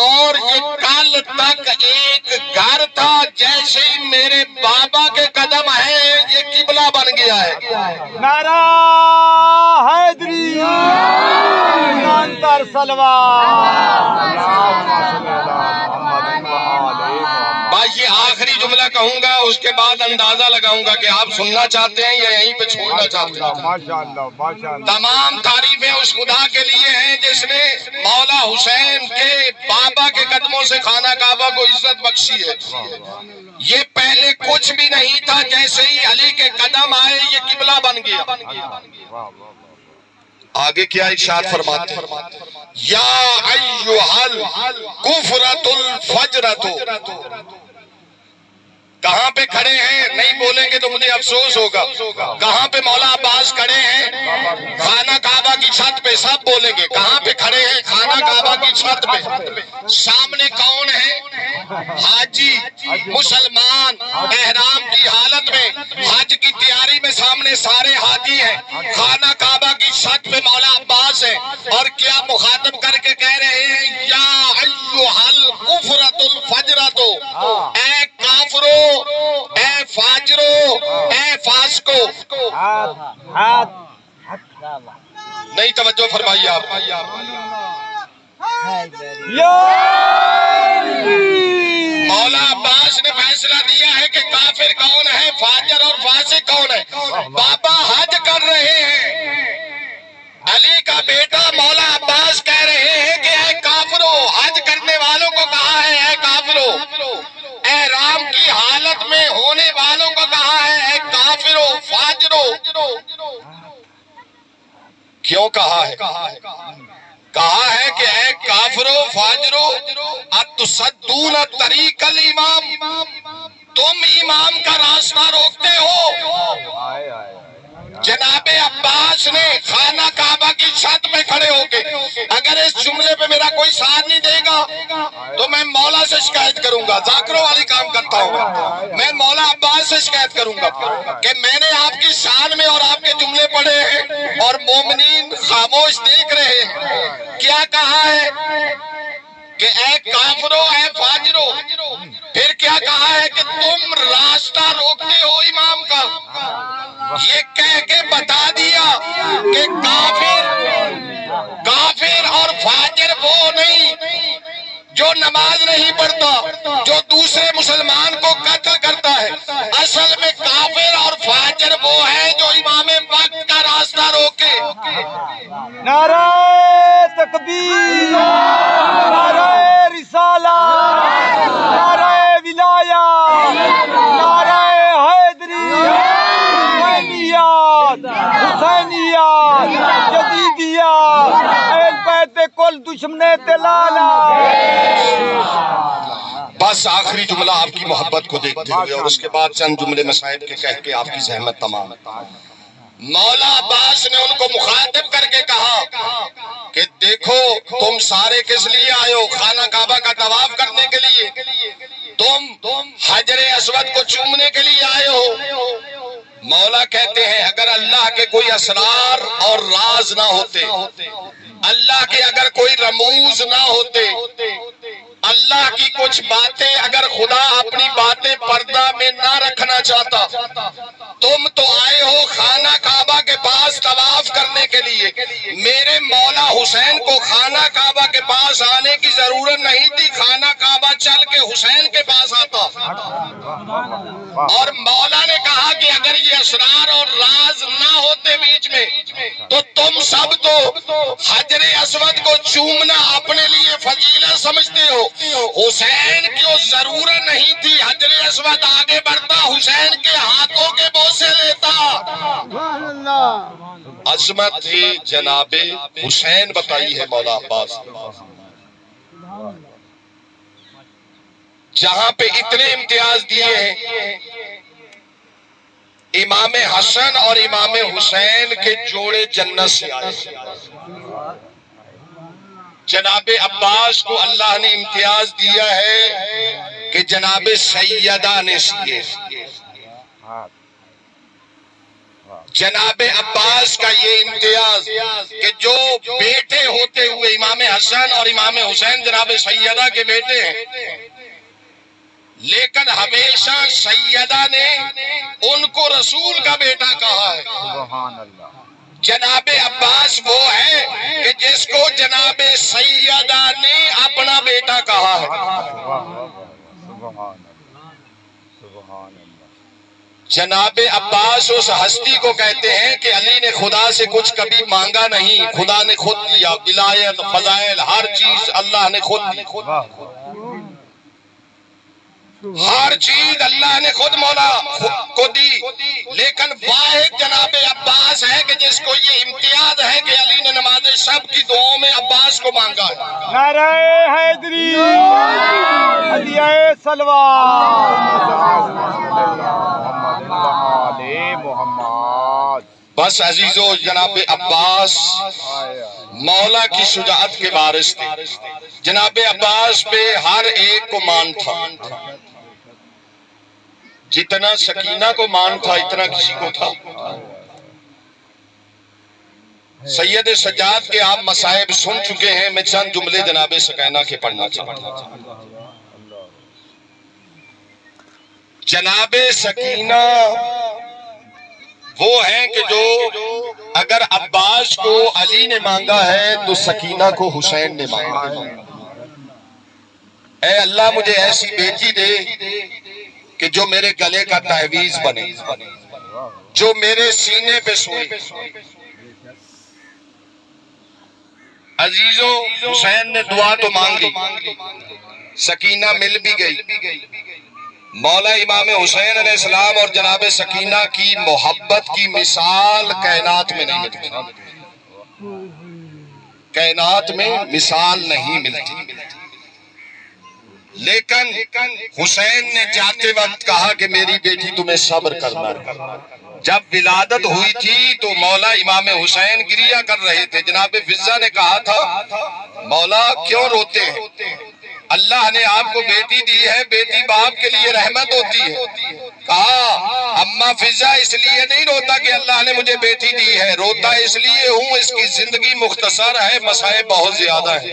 اور یہ کل تک ایک گھر تھا، جیسے ہی میرے بابا کے قدم ہیں یہ قبلہ بن گیا ہے۔ نعرہ حیدری، بلند سلوات، اللہم صلی علی محمد وآل محمد۔ بھائی یہ آخری جملہ کہوں گا، اس کے بعد اندازہ لگاؤں گا کہ آپ سننا چاہتے ہیں یا یہیں پہ چھوڑنا چاہتے ہیں۔ ماشاءاللہ ماشاءاللہ۔ تمام تعریفیں اس خدا کے لیے ہیں جس نے مولا حسین کے بابا کے قدموں سے خانہ کعبہ کو عزت بخشی ہے۔ یہ پہلے کچھ بھی نہیں تھا، جیسے ہی علی کے قدم آئے یہ قبلہ بن گیا۔ آگے کیا ارشاد فرماتے ہیں؟ یا ایھا الکفرۃ الفجرۃ۔ کہاں پہ کھڑے ہیں؟ نہیں بولیں گے تو مجھے افسوس ہوگا۔ کہاں پہ مولا عباس کھڑے ہیں؟ خانہ کعبہ کی چھت پہ۔ سب بولیں گے کہاں پہ کھڑے ہیں؟ خانہ کعبہ کی چھت پہ۔ سامنے کون ہے؟ حاجی، مسلمان، احرام کی حالت میں، حج کی تیاری میں، سامنے سارے حاجی ہیں۔ خانہ کعبہ کی چھت پہ مولا عباس ہے، اور کیا مخاطب کر کے کہہ رہے ہیں؟ یا ایھا نہیں توجہ فرمائیے آپ. مولا عباس نے فیصلہ دیا ہے کہ کافر کون ہے، فاجر اور فاسق کون ہے. بابا حج کر رہے ہیں، علی کا بیٹا مولا عباس کہہ رہے ہیں کہ اے کافرو، حج کرنے والوں کو کہا ہے اے کافرو، احرام کی حالت میں ہونے والوں کو کہا ہے اے کافرو فاجرو. کیوں کہا ہے؟ کہا ہے کہ اے کافرو فاجرو اتصدون طریق الامام، تم امام کا راستہ روکتے ہو. جناب عباس نے خانہ کعبہ کی چھت میں کھڑے ہو کے، اگر اس جملے پہ میرا کوئی ساتھ نہیں دے گا تو میں مولا سے شکایت کروں گا. ذاکروں والی کام کرتا ہوں میں، مولا عباس سے شکایت کروں گا کہ میں نے آپ کی شان میں اور آپ کے جملے پڑھے ہیں اور مومنین خاموش دیکھ رہے ہیں. کیا کہا ہے کہ اے کافرو اے فاجرو، پھر کیا کہا ہے کہ تم راستہ روکتے ہو امام کا. یہ کہہ کے بتا دیا کہ کافر اور فاجر وہ نہیں جو نماز نہیں پڑھتا، جو دوسرے مسلمان کو قتل کرتا ہے. اصل میں کافر اور فاجر وہ ہے جو امام وقت کا راستہ روکے. نعرہ تکبیر، نعرہ رسالت، نعرہ ولایت، نعرہ حیدری، حسینیت، جدیدیت، اہل بیت کل دشمن تلالا. بس آخری جملہ آپ کی محبت کو دیکھتے ہوئے اور اس کے بعد چند جملے مصائب کے کہہ کے آپ کی زحمت تمام. مولا عباس نے ان کو مخاطب کر کے کہا کہ دیکھو تم سارے کس لیے آئے ہو؟ خانہ کعبہ کا طواف کرنے کے لیے، تم حجر اسود کو چومنے کے لیے آئے ہو. مولا کہتے ہیں اگر اللہ کے کوئی اسرار اور راز نہ ہوتے، اللہ کے اگر کوئی رموز نہ ہوتے، اللہ کی کچھ باتیں اگر خدا اپنی باتیں پردہ میں نہ رکھنا چاہتا، تم تو آئے ہو خانہ کعبہ کے پاس طواف کرنے کے لیے. میرے مولا حسین کو خانہ کعبہ کے پاس آنے کی ضرورت نہیں تھی، خانہ کعبہ چل کے حسین کے پاس آتا. اور مولا نے کہا کہ اگر یہ اسرار اور راز نہ ہوتے بیچ میں تو تم سب تو حجر اسود کو چومنا اپنے لیے فضیلت سمجھتے ہو. حسین کو ضرورت نہیں تھی، حجر اسود آگے بڑھتا، حسین کے ہاتھوں کے بوسے لیتا. عظمت تھی جناب حسین بتائی ہے مولا عباس. جہاں پہ اتنے امتیاز دیے ہیں، امام حسن اور امام حسین کے جوڑے جنت سے آئے. جناب عباس کو اللہ نے امتیاز دیا ہے کہ جناب سیدہ نے سیے. جناب عباس کا یہ امتیاز کہ جو بیٹے ہوتے ہوئے امام حسن اور امام حسین جناب سیدہ کے بیٹے ہیں، لیکن ہمیشہ سیدہ نے ان کو رسول کا بیٹا کہا ہے. سبحان اللہ. جناب عباس وہ ہے کہ جس کو جناب سیدہ نے اپنا بیٹا کہا ہے. سبحان اللہ. سبحان اللہ. جناب عباس اس ہستی کو کہتے ہیں کہ علی نے خدا سے کچھ کبھی مانگا نہیں، خدا نے خود دیا. ولایت، فضائل، ہر چیز اللہ نے خود دی. ہر چیز اللہ نے خود مولا کو دی. لیکن واحد جناب عباس ہے کہ جس کو یہ امتیاز ہے کہ علی نے نماز شب کی دعاؤں میں عباس کو مانگا ہے. نعرہ حیدری، علیہ محمد. بس عزیزو، جناب عباس مولا کی شجاعت کے وارث تھے. جناب عباس پہ ہر ایک کو مان تھا. جتنا سکینہ کو مان تھا اتنا کسی کو تھا. سید سجاد کے آپ مصائب سن چکے ہیں، میں چند جملے جناب سکینہ کے پڑھنا چاہتا ہوں. جناب سکینہ وہ ہیں کہ جو اگر عباس کو علی نے مانگا ہے تو سکینہ کو حسین نے مانگا ہے۔ اے اللہ مجھے ایسی بیٹی دے کہ جو میرے گلے کا تعویذ بنے، جو میرے سینے پہ سوئے۔ عزیزوں، حسین نے دعا تو مانگی، سکینہ مل بھی گئی۔ مولا امام حسین علیہ السلام اور جناب سکینہ کی محبت کی مثال کائنات میں نہیں ملتی، کائنات میں مثال نہیں ملتی۔ لیکن حسین نے جاتے وقت کہا کہ میری بیٹی تمہیں صبر کرنا ہے۔ جب ولادت ہوئی تھی تو مولا امام حسین گریہ کر رہے تھے۔ جناب فضہ نے کہا تھا مولا کیوں روتے ہیں؟ اللہ نے آپ کو بیٹی دی ہے، بیٹی باپ کے لیے رحمت ہوتی ہے۔ کہا اماں فضہ اس لیے نہیں روتا کہ اللہ نے مجھے بیٹی دی ہے، روتا اس لیے ہوں اس کی زندگی مختصر ہے، مصائب بہت زیادہ ہیں۔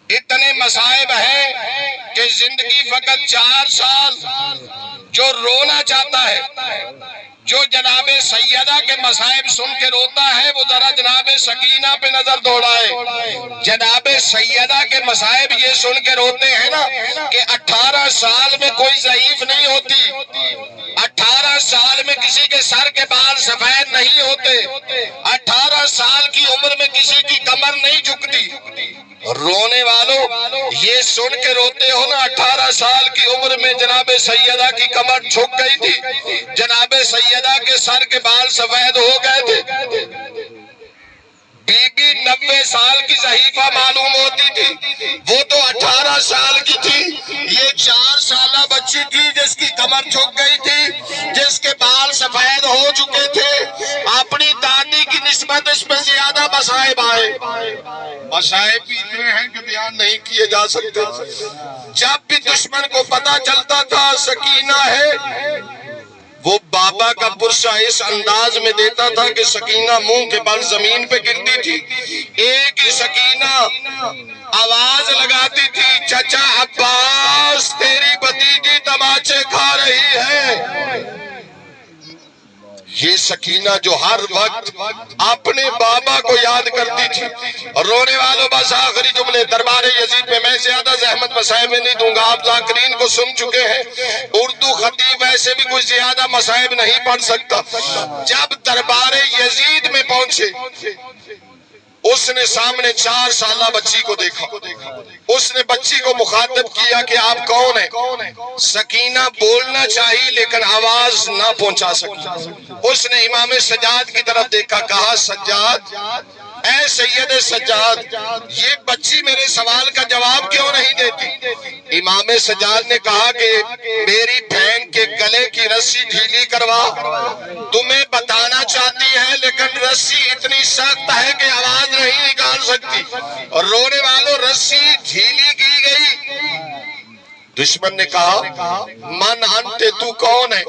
اتنے مصائب ہیں کہ زندگی فقط 4 سال جو رونا چاہتا ہے، جو جناب سیدہ کے مصائب سن کے روتا ہے، وہ ذرا جناب سکینہ پہ نظر دوڑائے۔ جناب سیدہ کے مصائب یہ سن کے روتے ہیں نا کہ 18 سال میں کوئی ضعیف نہیں ہوتی، 18 سال میں کسی کے سر کے بال سفید نہیں ہوتے، 18 سال کی عمر میں کسی کی کمر نہیں جھکتی۔ رونے والوں یہ سن کے روتے ہو نا 18 سال کی عمر میں جناب سیدہ کی کمر جھک گئی تھی، جناب سیدہ کے سر کے بال سفید ہو گئے تھے۔ بی بی 90 سال کی ضعیفہ معلوم ہوتی تھی، وہ تو 18 سال کی تھی۔ یہ 4 سالہ بچی تھی جس کی کمر جھک گئی تھی، جس کے بال سفید ہو چکے تھے۔ اپنی دادی کی نسبت اس پہ زیادہ مصائب آئے۔ مصائب بھی اتنے ہیں کہ بیان نہیں کیے جا سکتے۔ جب بھی دشمن کو پتا چلتا تھا سکینہ ہے، وہ بابا کا پرسہ اس انداز میں دیتا تھا کہ سکینہ منہ کے بل زمین پہ گرتی تھی۔ ایک ہی سکینہ آواز لگاتی تھی چچا عباس تیری بھتیجی تماچے کھا رہی ہے۔ یہ سکینہ جو ہر وقت اپنے بابا کو یاد کرتی تھی۔ اور رونے والوں بس آخری جملے، دربار یزید میں میں زیادہ زحمت مصائب میں نہیں دوں گا، آپ ذاکرین کو سن چکے ہیں۔ اردو خطیب ویسے بھی کوئی زیادہ مصائب نہیں پڑھ سکتا۔ جب دربار یزید میں پہنچے، اس نے سامنے 4 سالہ بچی کو دیکھا۔ اس نے بچی کو مخاطب کیا کہ آپ کون ہیں؟ سکینہ بولنا چاہی لیکن آواز نہ پہنچا سکی۔ اس نے امام سجاد کی طرف دیکھا، کہا سجاد، اے سید سجاد، یہ بچی میرے سوال کا جواب کیوں نہیں دیتی؟ امام سجاد نے کہا کہ میری بہن کے گلے کی رسی ڈھیلی کروا، تمہیں بتانا چاہتی ہے لیکن رسی اتنی سخت ہے کہ آواز نہیں نکال سکتی۔ اور رونے والوں رسی ڈھیلی کی گئی۔ دشمن نے کہا من انت، تو کون ہے؟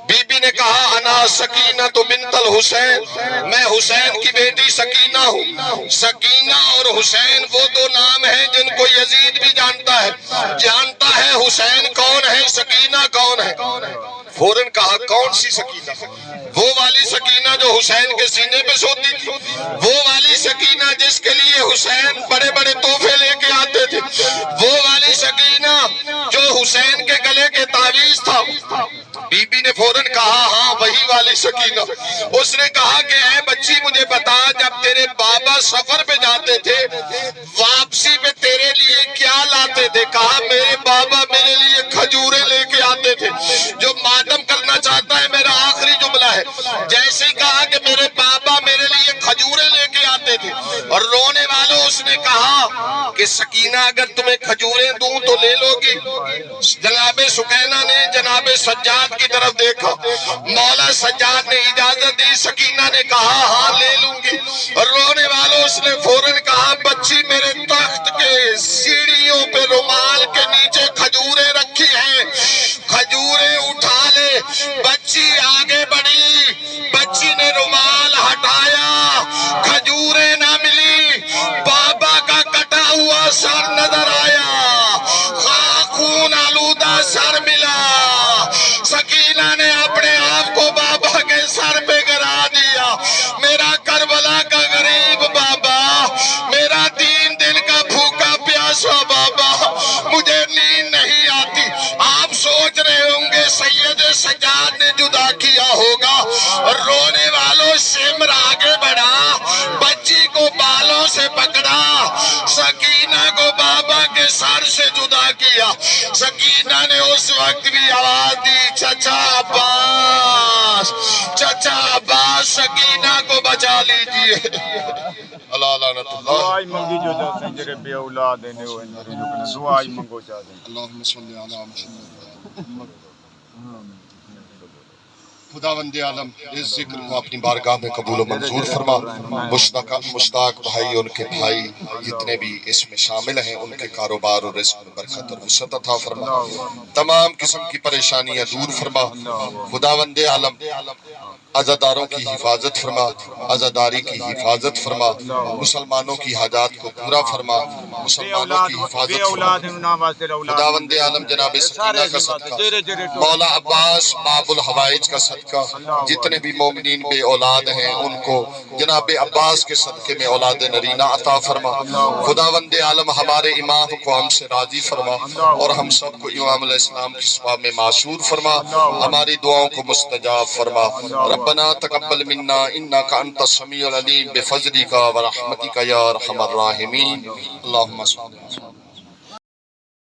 بی بی نے کہا انا سکینہ تو بنت الحسین، میں حسین کی بیٹی سکینہ ہوں۔ سکینہ اور حسین وہ 2 نام ہیں جن کو یزید بھی جانتا ہے حسین کون ہے، سکینہ کون ہے۔ فوراً کہا کون سی سکینہ؟ وہ والی سکینہ جو حسین کے سینے پہ سوتی تھی، وہ والی سکینہ جس کے لیے حسین بڑے بڑے تحفے لے کے آتے تھے، وہ والی سکینہ جو حسین کے گلے کے تعویذ تھا۔ بی بی نے فوراً کہا ہاں وہی والی سکینہ۔ اس نے کہا کہ اے بچی مجھے بتا، جب تیرے بابا سفر پہ جاتے تھے واپسی پہ تیرے لیے کیا لاتے تھے؟ کہا میرے بابا میرے لیے کھجوریں لے کے آتے تھے۔ جو ماتم کرنا چاہتا ہے میرا آخری جملہ ہے، جیسے ہی کہا کہ میرے بابا میرے لیے کھجوریں لے کے آتے تھے، اور رونے والوں اس نے کہا کہ سکینہ اگر تمہیں کھجوریں دوں تو لے لو گی؟ جناب سکینہ نے جناب سجاد کی طرف دیکھا، مولا سجاد نے اجازت دی، سکینہ نے کہا ہاں لے لوں گی۔ اور رونے والوں اس نے فوراً کہا بچی میرے تخت کے سیڑھیوں پہ رومال کے نیچے کھجوریں رکھی ہیں، کھجوریں اٹھا لے۔ بچی آگے بڑھی، بچی نے رومال ہٹایا، کھجوریں نہ ملی، بابا کا کٹا ہوا سر نظر آیا، خون آلودہ سر ملا۔ سکینہ نے اپنے آپ کو سے پکڑا، سکینہ کو بابا کے سر سے جدا کیا۔ سکینہ نے اس وقت بھی آواز دی، چچا عباس، چچا عباس سکینہ کو بچا لیجئے۔ اللہ لعنت اللہ۔ دعائی منگی جو جاتے ہیں جرے بے اولاد ہیں وہ دعائی منگو چاہتے ہیں۔ اللہم صلی علی محمد۔ خداوند عالم اس ذکر کو اپنی بارگاہ میں قبول و منظور فرما۔ مشتاق بھائی، ان کے بھائی جتنے بھی اس میں شامل ہیں، ان کے کاروبار اور رزق میں برکت اور وسعت عطا فرما، تمام قسم کی پریشانیاں دور فرما۔ خداوند عالم عزاداروں کی حفاظت فرما، عزاداری کی حفاظت فرما، مسلمانوں کی حاجات کو پورا فرما، مسلمانوں کی حفاظت فرما۔ خداوند عالم جناب سکینہ کا صدقہ، مولا عباس باب الحوائج کا صدقہ، جتنے بھی مومنین بے اولاد ہیں ان کو جناب عباس کے صدقے میں اولاد نرینہ عطا فرما۔ خداوند عالم ہمارے امام کو ہم سے راضی فرما اور ہم سب کو امام علیہ السلام کی ثواب میں معشور فرما، ہماری دعاؤں کو مستجاب فرما۔ ربنا تقبل منا انك انت السميع العليم بفضلك ورحمتك يا ارحم الراحمين اللهم صل